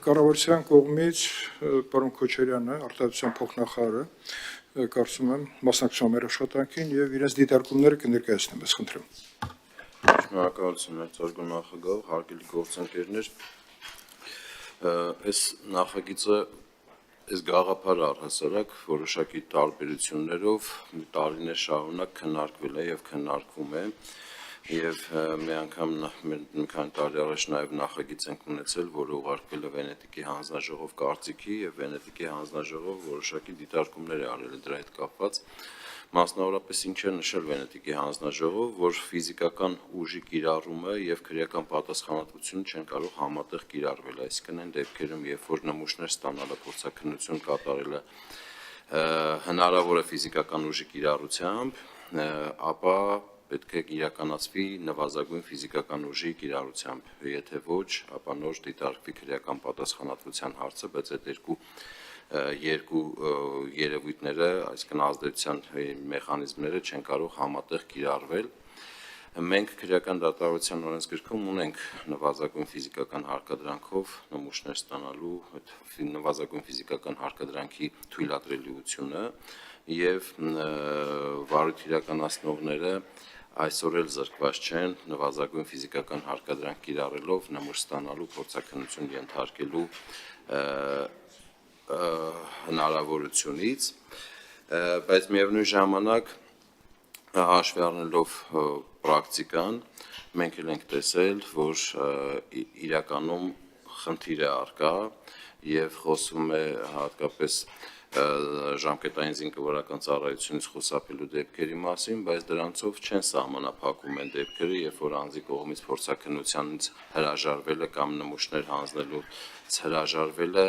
Կառավարության կողմից պարոն Քոչարյանը, արտադրության փոխնախարարը, կարծում եմ մասնակցում մեր աշխատանքին եւ իրենց դիտարկումները կներկայացնեմ, ես խնդրեմ։ Շնորհակալություն, Ծորգուն նախագահ, հարգելի գործընկերներ։ Այս նախագիծը այս գաղափարը առհասարակ որոշակի տարբերություններով տարիներ շարունակ քննարկվել է եւ քննարկվում է եւ մի անգամ մի քանի տարի առաջ նաեւ նախագիծ ենք ունեցել, որը ուղարկվել է Վենետիկի հանձնաժողով կարծիքի եւ Վենետիկի հանձնաժողով որոշակի դիտարկումներ է արել դրա հետ կապված։ Մասնավորապես ինչ է նշել Վենետիկի հանձնաժողով, որ ֆիզիկական ուժի կիրառումը եւ քրեական պատասխանատվությունը չեն կարող համատեղ կիրառվել, այսինքն այն դեպքերում, երբ որ նմուշներ ստանալը փորձաքննություն կատարելը հնարավոր է ֆիզիկական ուժի կիրառությամբ, ապա պետք է իրականացվի նվազագույն ֆիզիկական ուժի կիրառությամբ, եթե ոչ, ապա նոր դիտարկվի քրեական պատասխանատվության հարցը, բայց այդ երկու երևույթները, այսինքն ազդեցության մեխանիզմները չեն կարող համատեղ կիրառվել։ Մենք քրեական դատավարության օրենսգրքում ունենք նվազագույն ֆիզիկական հարկադրանքով նմուշներ ստանալու նվազագույն ֆիզիկական հարկադրանքի թույլատրելիությունը եւ վարույթ իրականացնողները այսօր էլ զրկված չեն նվազագույն ֆիզիկական հարկադրանք կիրառելով նմուշ ստանալու փորձաքննություն ենթարկելու հնարավորությունից, բայց միևնույն ժամանակ հաշվի առնելով պրակտիկան, մենք էլ ենք տեսել, որ իրականում խնդիր է առկա եւ խոսում է հատկապես ժամկետային զինվորական ծառայությունից խուսափելու դեպքերի մասին, բայց դրանցով չեն սահմանափակում են դեպքերը, երբ որ անձի կողմից փորձաքննությանից հրաժարվելը կամ նմուշներ հանձնելուց հրաժարվելը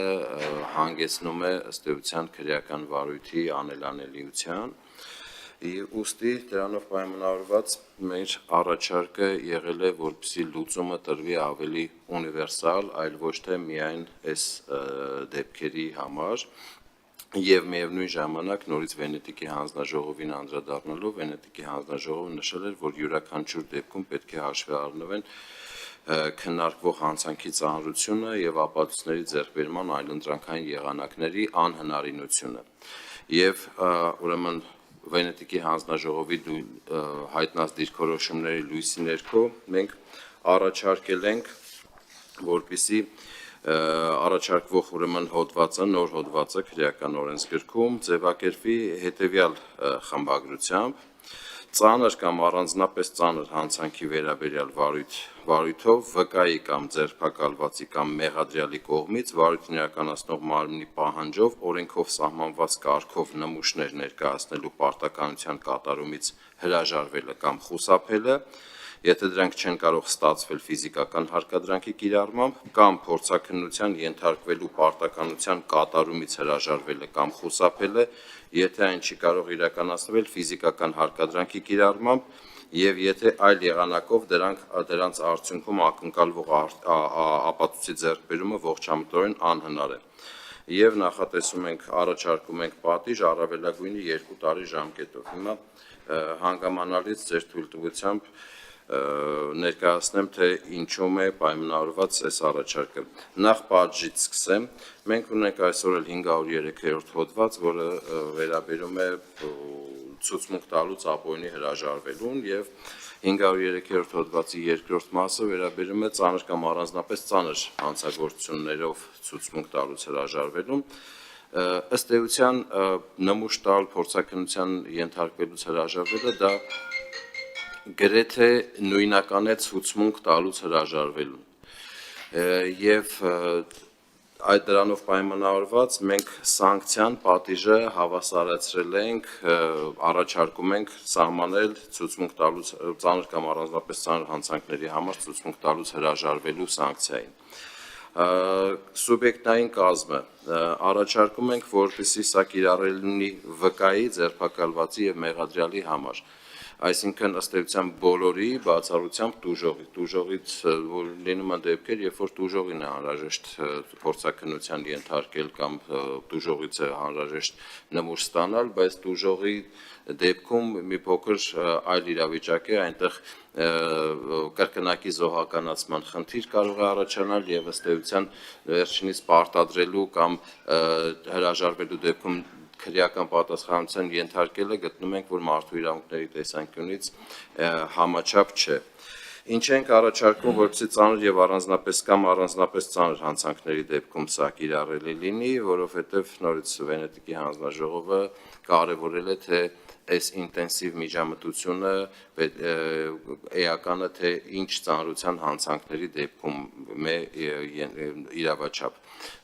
հանգեցնում է ըստ էության քրեական վարույթի անելանելիության։ Ուստի դրանով պայմանավորված մեր առաջարկը եղել է, որպեսզի լուծումը տրվի ավելի ունիվերսալ, այլ ոչ թե միայն այս դեպքերի համար։ Եվ միևնույն ժամանակ նորից Վենետիկի հանձնաժողովին անդրադառնալով Վենետիկի հանձնաժողովը նշել էր, որ յուրաքանչյուր դեպքում պետք է հաշվի առնվեն քննարկվող հանցանքի ծանրությունը եւ ապացույցների ձեռքբերման այլընտրանքային եղանակների անհնարինությունը։ Եվ ուրեմն Վենետիկի հանձնաժողովի հայտնած դիրքորոշումների լույսի ներքո մենք առաջարկել ենք, որպեսզի առաջարկվող ուրեմն հոդվածը, նոր հոդվածը քրեական օրենսգրքում ձևակերպվի հետևյալ խմբագրությամբ. ծանր կամ առանձնապես ծանր հանցանքի վերաբերյալ վարույթով վկայի կամ ձերբակալվածի կամ մեղադրյալի կողմից վարույթն իրականացնող մարմնի պահանջով օրենքով սահմանված կարգով նմուշներ ներկայացնելու պարտականության կատարումից հրաժարվելը կամ խուսափելը, եթե դրանք չեն կարող ստացվել ֆիզիկական հարկադրանքի կիրառմամբ կամ փորձաքննության ենթարկվելու պարտականության կատարումից հրաժարվելը կամ խուսափելը, եթե այն չի կարող իրականացվել ֆիզիկական հարկադրանքի կիրառմամբ եւ եթե այլ եղանակով դրանց արդյունքում ակնկալվող ապացույցի ձեռքբերումը ողջամտորեն անհնար է։ Եվ նախատեսում ենք առաջարկում ենք պատիժ առավելագույնի 2 տարի ժամկետով։ Հիմա հանգամանալից ձեր թույլտվությամբ ներկայացնեմ, թե ինչում է պայմանավորված այս առաջարկը։ Նախ պատժից սկսեմ։ Մենք ունենք այսօր էլ 503-րդ հոդված, որը վերաբերում է ցուցմունք տալուց ապօրինի հրաժարվելուն եւ 503-րդ հոդվածի երկրորդ մասը վերաբերում է ծանր կամ առանձնապես ծանր հանցագործություններով ցուցմունք տալուց հրաժարվելուն։ Ըստ էության նմուշ տալ փորձաքննության ենթարկվելուց հրաժարվելը դա գրեթե նույնական է ցուցմունք տալուց հրաժարվելուն եւ այդ դրանով պայմանավորված մենք սանկցիան պատիժը հավասարացրել ենք առաջարկում ենք սահմանել ցուցմունք տալուց ծանր կամ առանձնապես ծանր հանցանքների համար ցուցմունք տալուց հրաժարվելու սանկցիային սուբյեկտային կազմը առաջարկում ենք որպեսզի սա կիրառել լինի վկայի, ձերբակալվածի եւ մեղադրյալի համար Այսինքն ըստ էության բոլորի բացառությամբ տուժողից որ լինում են դեպքեր, երբ որ տուժողին է անհրաժեշտ փորձաքննության ենթարկել կամ տուժողից է անհրաժեշտ նմուշ ստանալ, բայց տուժողի դեպքում մի փոքր այլ իրավիճակ է, այնտեղ կրկնակի զոհականացման խնդիր կարող է առաջանալ եւ ըստ էության վերջինիս պարտադրելու կամ հրաժարվելու դեպքում քրեական պատասխանատվության ենթարկելը գտնում ենք, որ մարդու իրավունքների տեսանկյունից համաչափ չէ։ Ինչ ենք առաջարկում, որպեսզի ծանր եւ առանձնապես կամ առանձնապես ծանր հանցանքների դեպքում սա կիրառելի լինի, որովհետեւ նորից Վենետիկի հանձնաժողովը կարևորել է թե այս ինտենսիվ միջամտությունը էականը թե ինչ ծանրության հանցանքների դեպքում իրավաչափ,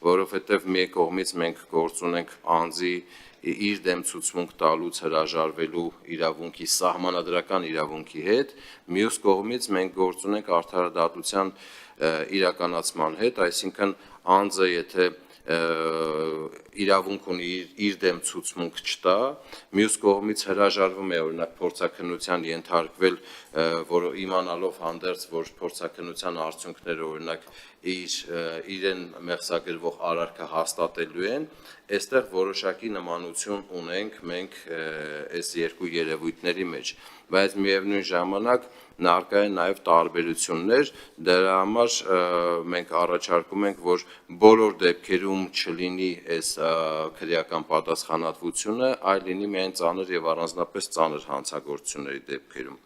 որովհետև մի կողմից մենք գործ ունենք անձի իր դեմ ցուցմունք տալուց հրաժարվելու իրավունքի սահմանադրական իրավունքի հետ, մյուս կողմից մենք գործ ունենք արդարադատության իրականացման հետ, այսինքն անձը եթե իրավունք ունի իր դեմ ցուցմունք չտա, մյուս կողմից հրաժարվում է օրինակ փորձաքննության ենթարկվել, որ իմանալով հանդերձ, որ փորձաքննության արդյունքները օրինակ իրեն մեղսագրվող արարքը հաստատելու են, այստեղ որոշակի նմանություն ունենք մենք այս երկու երևույթների մեջ, բայց միևնույն ժամանակ նարկա են նաև տարբերություններ, դրա համար մենք առաջարկում ենք, որ բոլոր դեպքերում չլինի այս քրեական պատասխանատվությունը, այլ լինի միայն ծանր եւ առանձնապես ծանր հանցագործությունների դեպքերում։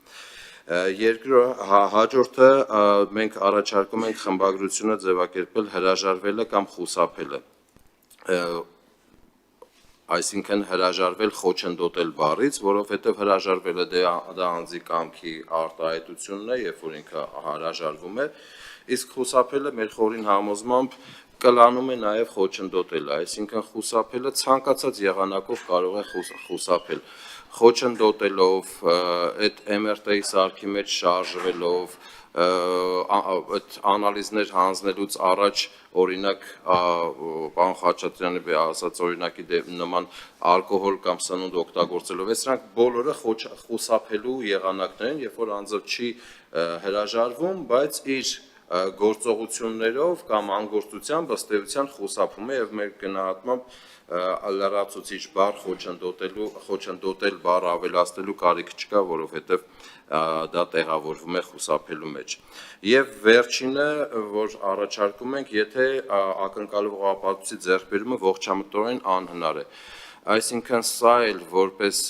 Հաջորդը մենք առաջարկում ենք խմբագրությունը ձևակերպել հրաժարվելը կամ խուսափելը, այսինքն հրաժարվել խոչընդոտել բառից, որովհետև հրաժարվելը դա անձի կամքի արտահայտությունն է, երբ որ ինքը հրաժարվում է, իսկ խուսափելը մեր խորին համոզմամբ կլանում է նաև խոչընդոտելը, այսինքն խուսափելը ցանկացած եղանակով կարող է խուսափել, խոչընդոտելով, այդ MRT-ի սարքի մեջ շարժվելով, այդ անալիզներ հանձնելուց առաջ օրինակ պարոն Խաչատրյանի ասած օրինակի նման ալկոհոլ կամ սնունդ օգտագործելով, սրանք բոլորը խուսափելու եղանակներ են, երբ որ անձը չի հրաժարվում, բայց իր գործողություններով կամ անգործությամբ ըստ էության խուսափում է եւ մեր գնահատմամբ լրացուցիչ բառ խոչընդոտել բառ ավելացնելու կարիք չկա, որովհետեւ դա տեղավորվում է խուսափելու մեջ։ Եվ վերջինը, որ առաջարկում ենք, եթե ակնկալվող ապացույցի ձեռքբերումը ողջամտորեն անհնար է։ Այսինքն սա էլ որպես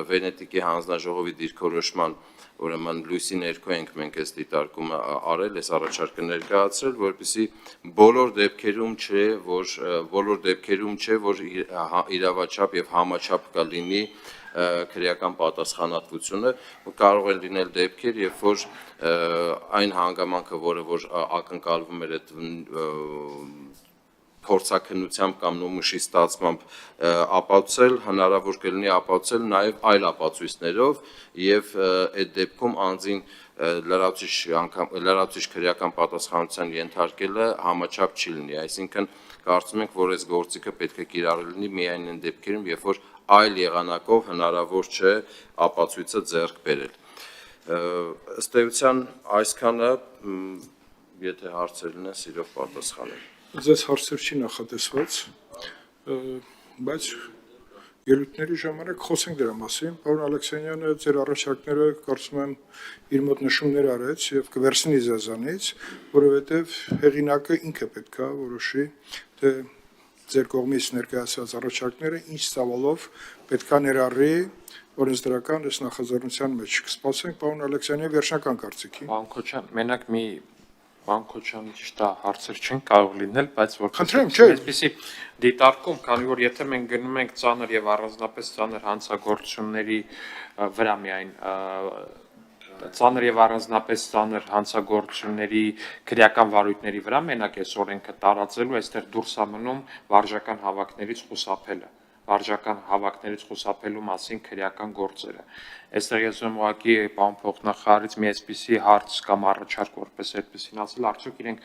Վենետիկի հանձնաժողովի դիրքորոշման ուրեմն լույսի ներքո ենք մենք այս դիտարկումը արել, այս առաջարկը ներկայացրել, որպեսզի բոլոր դեպքերում չէ, որ իրավաչափ եւ համաչափ կլինի քրեական պատասխանատվությունը, կարող են լինել դեպքեր, երբ որ այն հանգամանքը, որը որ ակնկալվում էր այդ փորձաքննությամբ կամ նոմուշի ստացմամբ ապացուցել, հնարավոր կլինի ապացուցել նաև այլ ապացույցներով եւ այդ դեպքում անձին լրացուցիչ քրեական պատասխանատվության ենթարկելը համաչափ չի լինի, այսինքն կարծում ենք, որ այս գործիքը պետք է կիրառել լինի միայն այն դեպքերում, երբ որ այլ եղանակով հնարավոր չէ ապացույցը ձեռք բերել։ Ըստ էության այսքանը, եթե հարցեր լինեն, սիրով պատասխանեմ։ Ձեզ հարցեր չի նախատեսված, բայց ելույթների ժամանակ խոսենք դրա մասին, պարոն Ալեքսանյանը ձեր առաջարկները կարծում եմ իր մոտ նշումներ արեց եւ կվերցնի ձեզանից, որովհետեւ հեղինակը ինքը պետքա որոշի, թե ձեր կողմից ներկայացված առաջարկները ինչ ծավալով պետքա ներառի օրենսդրական այս նախաձեռնության մեջ։ Կսպասենք պարոն Ալեքսանյանի վերջնական կարծիքին։ Պարոն Քոչյան, մենակ մի Պարոն Քոչյանի ճիշտ է հարցեր չեն կարող լինել, բայց որպեսզի դիտարկում, քանի որ եթե մենք գնում ենք ծանր եւ առանձնապես ծանր հանցագործությունների վրա միայն ծանր եւ առանձնապես ծանր հանցագործությունների քրեական վարույթների վրա մենակ այս օրենքը տարածելու, այստեղ դուրս է մնում վարժական հավաքներից խուսափելը, վարժական հավաքներից խուսափելու մասին քրեական գործերը։ Այստեղ ես ուղղակի պարոն փոխնախարարից մի այսպիսի հարց կամ առաջարկ որպես այդպեսին ասել, արդյոք իրենք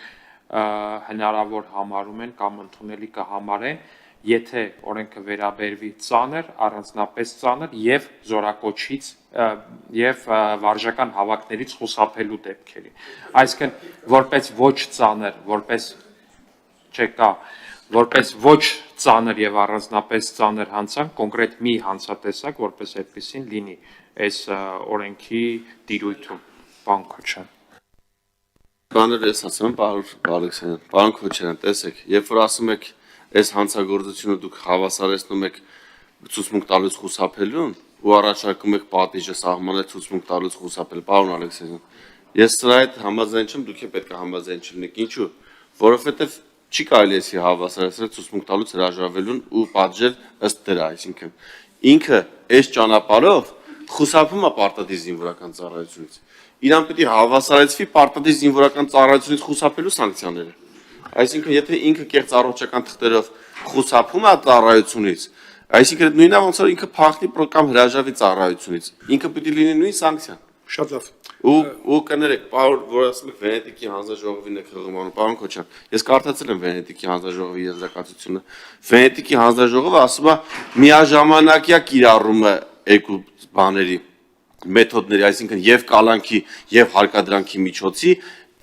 հնարավոր համարում են կամ ընդունելի կհամարեն, եթե օրենքը վերաբերվի ծանր, առանձնապես ծանր եւ զորակոչից եւ վարժական հավաքներից խուսափելու դեպքերի։ Այսինքն որպես ոչ ծանր, որպես ոչ ծանր եւ առանձնապես ծանր հանցանք, կոնկրետ մի հանցատեսակ, որպես այդպեսին լինի այս օրենքի տիրույթում, պարոն Քոչարյան։ Բաներ ես ասում եմ, Ալեքսանդր, պարոն Քոչարյան, տեսեք, երբ որ ասում եք այս հանցագործությունը դուք հավասարեցնում եք ցուցմունք տալուց խուսափելուն ու առաջարկում եք պատիժը սահմանել ցուցմունք տալուց խուսափել, պարոն Ալեքսանդր, ես սրա հետ համաձայն չեմ, դուք պետք է համաձայն չլինեք, ինչու՞, որովհետև չի կարելի էսի հավասարեցնել ցուցմունք տալուց հրաժարվելուն ու պատժել ըստ դրա, այսինքն ինքը այս ճանապարհով խուսափում է պարտադիր զինվորական ծառայությունից։ Իրան պետք է հավասարեցվի պարտադիր զինվորական ծառայությունից խուսափելու սանկցիաները։ Այսինքն, եթե ինքը կեղծ առողջական թղթերով խուսափում է ծառայությունից, այսինքն նույնն է ոնց որ ինքը փախնի կամ հրաժարվի ծառայությունից, ինքը պետք է լինի նույն սանկցիան։ Շատ լավ։ Ու կներեք, որ ասում եք Վենետիկի հանձնաժողովին եք հղմանում, պարոն Քոչարյան, ես կարդացել եմ Վենետիկի հանձնաժողովի եզրակացությունը։ Վենետիկի հանձնաժողովը ասում է միաժամանակյա կիրառումը երկու բաների մեթոդների, այսինքն եւ կալանքի եւ հարկադրանքի միջոցի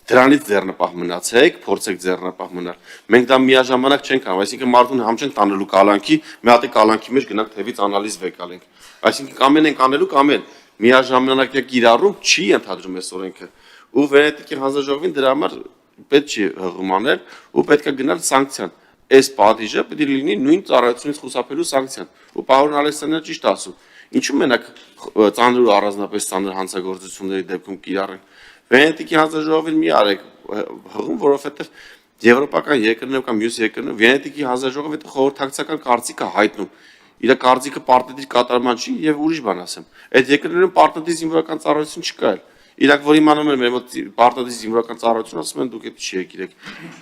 դրանից ձեռնպահ մնացեք, փորձեք ձեռնպահ մնալ։ Մենք դա միաժամանակ չենք անում, այսինքն մարդուն համ չենք տանելու կալանքի, մի հատ է կալանքի մեջ գնանք թևից անալիզ վեկալենք։ Այսինքն կամ ենք անելու կամ են միաժամանակյա կիրառում չի ընդհանրում այս օրենքը։ Ու Վենետիկի հանձնաժողովին դրա համար պետք չի հղումանել ու պետք է գնալ սանկցիան։ Այս պատիժը պետք է լինի նույն ծառայությունից խուսափելու սանկցիան։ Ու պարոն Ալեքսանդրը ճիշտ ասում։ Ինչու մենակ ծանր ու առանձնապես ծանր հանցագործությունների դեպքում կիրառենք։ Վենետիկի հանձնաժողովին մի արեք հղում, որովհետև եվրոպական երկրներում կամ մյուս երկրներում Վենետիկի հանձնաժողովը դա խորհրդակցական կարծիք է հայտնում։ Իր կարծիքը պարտադիր կատարման չի եւ ուրիշ բան ասեմ։ Այդ երկրներում պարտադիր զինվորական ծառայություն չկա էլ։ Իրանք որ իմանում են մեր մոտ պարտադիր զինվորական ծառայություն, ասում են դուք այդ չի եկեք։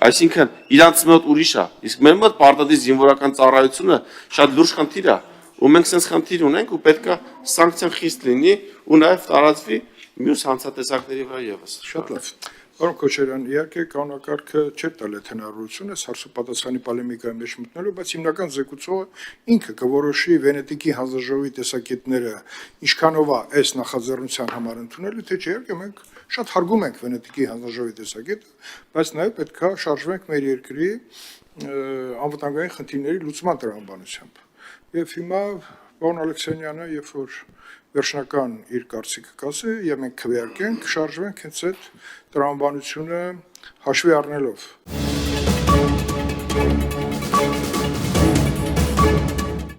Այսինքն իրանց մոտ ուրիշ է, իսկ մեր մոտ պարտադիր զինվորական ծառայությունը շատ լուրջ խնդիր է։ Ու մենք sense խնդիր ունենք ու պետքա սանկցիան խիստ լինի ու նաև տարածվի մյուս հանցատեսակների վրա եւս։ Շատ լավ։ Պարոն Քոչարյան, իհարկե կանոնակարգը չէ տալ այդ հնարավորությունը հարցու պատասխանի պոլեմիկայի մեջ մտնելու, բայց հիմնական զեկուցողը ինքը կորոշի Վենետիկի հանձնաժողովի տեսակետները ինչքանով է այս նախաձեռնության համար ընդունելու, թե չէ, իհարկե մենք շատ հարգում ենք Վենետիկի հանձնաժողովի տեսակետը, բայց նաև պետքա շարժվենք մեր երկրի անվտանգային խնդիրների լուծման տրամաբանությամբ։ Եվ հիմա պարոն Ալեքսանյանը, երբ որ վերջնական իր կարծիքը կասի, եւ մենք քվեարկենք, շարժվենք հենց այդ տրամաբանությունը հաշվի առնելով։